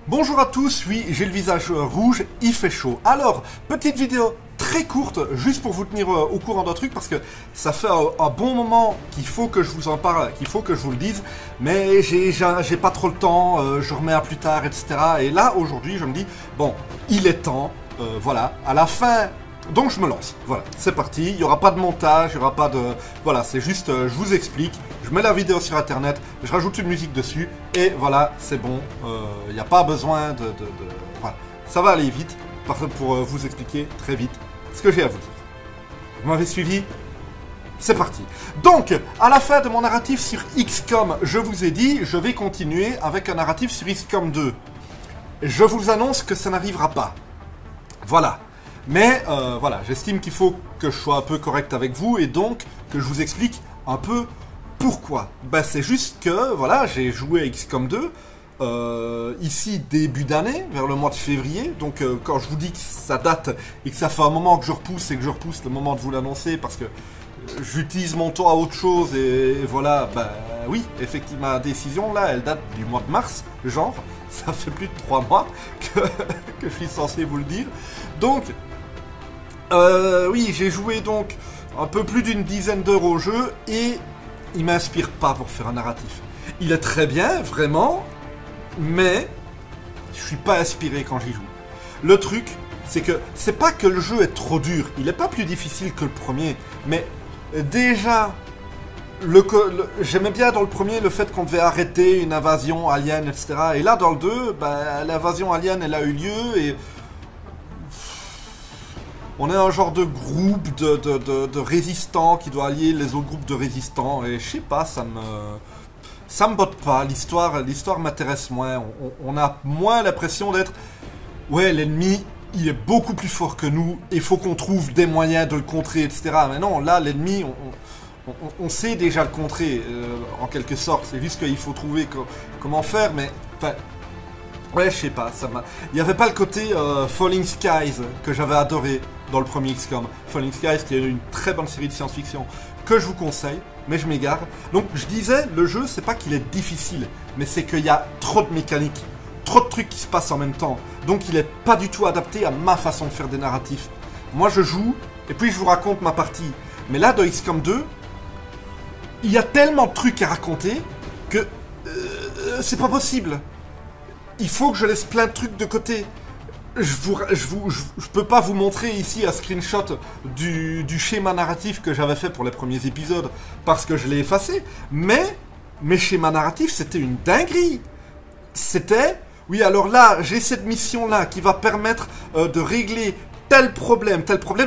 Bonjour à tous, oui, j'ai le visage rouge, il fait chaud. Alors, petite vidéo très courte, juste pour vous tenir au courant d'un truc, parce que ça fait un bon moment qu'il faut que je vous en parle, qu'il faut que je vous le dise, mais j'ai pas trop le temps, je remets à plus tard, etc. Et là, aujourd'hui, je me dis, bon, il est temps, voilà, à la fin... Donc je me lance, voilà, c'est parti, il n'y aura pas de montage, il n'y aura pas de... Voilà, c'est juste, je vous explique, je mets la vidéo sur internet, je rajoute une musique dessus, et voilà, c'est bon, il n'y a pas besoin de... Voilà, ça va aller vite, pour vous expliquer très vite ce que j'ai à vous dire. Vous m'avez suivi? C'est parti. Donc, à la fin de mon narratif sur XCOM, je vous ai dit, je vais continuer avec un narratif sur XCOM 2. Je vous annonce que ça n'arrivera pas. Voilà. Mais voilà, j'estime qu'il faut que je sois un peu correct avec vous et donc que je vous explique un peu pourquoi. Ben, c'est juste que, voilà, j'ai joué à XCOM 2 ici début d'année, vers le mois de février. Donc quand je vous dis que ça date et que ça fait un moment que je repousse et que je repousse le moment de vous l'annoncer parce que j'utilise mon temps à autre chose et voilà, ben oui, effectivement, ma décision là, elle date du mois de mars, genre, ça fait plus de 3 mois que je suis censé vous le dire. Donc, oui, j'ai joué donc un peu plus d'une dizaine d'heures au jeu et il m'inspire pas pour faire un narratif. Il est très bien, vraiment, mais je suis pas inspiré quand j'y joue. Le truc, c'est que c'est pas que le jeu est trop dur, il est pas plus difficile que le premier, mais déjà, j'aimais bien dans le premier le fait qu'on devait arrêter une invasion alien, etc. Et là, dans le 2, bah, l'invasion alien, elle a eu lieu et... On est un genre de groupe de résistants qui doit allier les autres groupes de résistants. Et je sais pas, ça me botte pas. L'histoire m'intéresse moins. On a moins l'impression d'être... Ouais, l'ennemi, il est beaucoup plus fort que nous. Il faut qu'on trouve des moyens de le contrer, etc. Mais non, là, l'ennemi, on sait déjà le contrer, en quelque sorte. C'est juste qu'il faut trouver comment faire, mais... Enfin, ouais, je sais pas, il n'y avait pas le côté Falling Skies que j'avais adoré dans le premier XCOM. Falling Skies qui est une très bonne série de science-fiction que je vous conseille, mais je m'égare. Donc je disais, le jeu, c'est pas qu'il est difficile, mais c'est qu'il y a trop de mécaniques, trop de trucs qui se passent en même temps. Donc il est pas du tout adapté à ma façon de faire des narratifs. Moi je joue, et puis je vous raconte ma partie. Mais là, dans XCOM 2, il y a tellement de trucs à raconter que c'est pas possible. Il faut que je laisse plein de trucs de côté. Je peux pas vous montrer ici un screenshot du schéma narratif que j'avais fait pour les premiers épisodes parce que je l'ai effacé. Mais mes schémas narratifs, c'était une dinguerie. C'était... Oui, alors là, j'ai cette mission-là qui va permettre de régler tel problème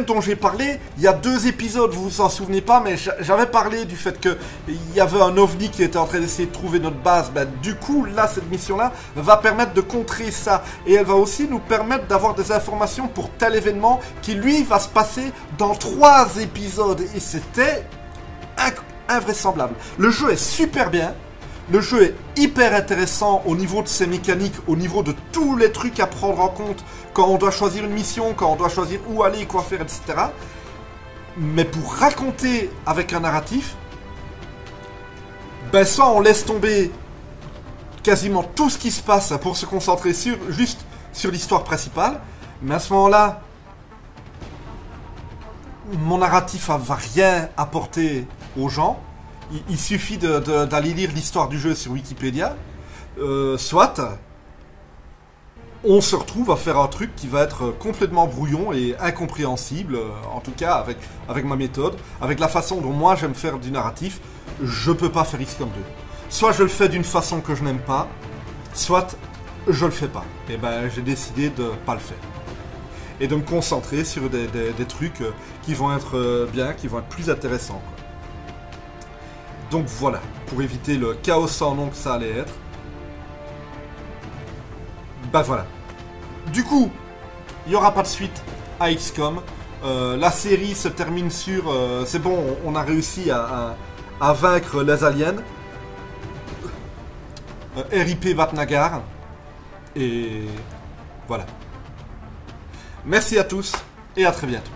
dont j'ai parlé il y a 2 épisodes, vous vous en souvenez pas, mais j'avais parlé du fait que il y avait un ovni qui était en train d'essayer de trouver notre base. Ben, du coup, là, cette mission-là va permettre de contrer ça. Et elle va aussi nous permettre d'avoir des informations pour tel événement qui, lui, va se passer dans 3 épisodes. Et c'était invraisemblable. Le jeu est super bien. Le jeu est hyper intéressant au niveau de ses mécaniques, au niveau de tous les trucs à prendre en compte quand on doit choisir une mission, quand on doit choisir où aller, quoi faire, etc. Mais pour raconter avec un narratif, ben soit on laisse tomber quasiment tout ce qui se passe pour se concentrer juste sur l'histoire principale, mais à ce moment-là, mon narratif va rien apporter aux gens. Il suffit d'aller lire l'histoire du jeu sur Wikipédia, soit on se retrouve à faire un truc qui va être complètement brouillon et incompréhensible, en tout cas avec ma méthode, avec la façon dont moi j'aime faire du narratif. Je peux pas faire XCOM 2. Soit je le fais d'une façon que je n'aime pas, soit je le fais pas. Et ben j'ai décidé de pas le faire. Et de me concentrer sur des trucs qui vont être bien, qui vont être plus intéressants, quoi. Donc voilà, pour éviter le chaos sans nom que ça allait être. Bah voilà. Du coup, il n'y aura pas de suite à XCOM. La série se termine sur... c'est bon, on a réussi à vaincre les aliens. RIP Batnagar. Et voilà. Merci à tous et à très bientôt.